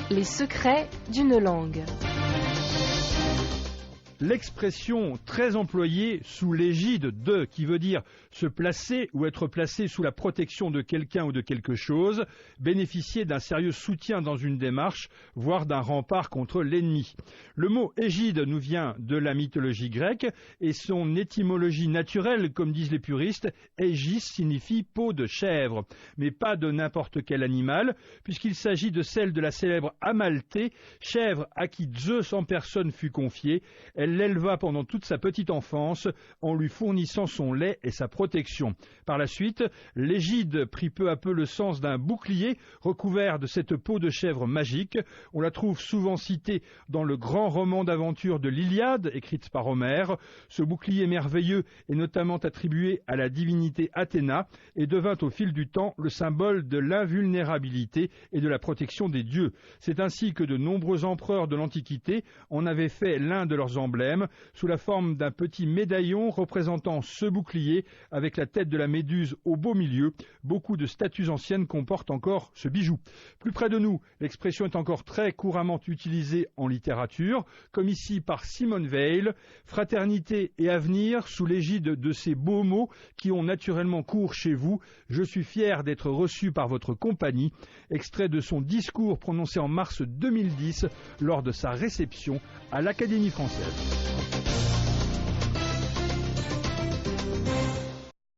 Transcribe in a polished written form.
Les secrets d'une langue. L'expression très employée sous l'égide de, qui veut dire se placer ou être placé sous la protection de quelqu'un ou de quelque chose, bénéficier d'un sérieux soutien dans une démarche, voire d'un rempart contre l'ennemi. Le mot égide nous vient de la mythologie grecque et son étymologie naturelle, comme disent les puristes, aegis signifie peau de chèvre, mais pas de n'importe quel animal, puisqu'il s'agit de celle de la célèbre Amalthée, chèvre à qui Zeus en personne fut confié. Elle l'éleva pendant toute sa petite enfance en lui fournissant son lait et sa protection. Par la suite, l'égide prit peu à peu le sens d'un bouclier recouvert de cette peau de chèvre magique. On la trouve souvent citée dans le grand roman d'aventure de l'Iliade, écrite par Homère. Ce bouclier merveilleux est notamment attribué à la divinité Athéna et devint au fil du temps le symbole de l'invulnérabilité et de la protection des dieux. C'est ainsi que de nombreux empereurs de l'Antiquité en avaient fait l'un de leurs emblèmes, sous la forme d'un petit médaillon représentant ce bouclier avec la tête de la méduse au beau milieu. Beaucoup de statues anciennes comportent encore ce bijou. Plus près de nous, l'expression est encore très couramment utilisée en littérature, comme ici par Simone Weil, fraternité et avenir sous l'égide de ces beaux mots qui ont naturellement cours chez vous. Je suis fier d'être reçu par votre compagnie. Extrait de son discours prononcé en mars 2010 lors de sa réception à l'Académie française.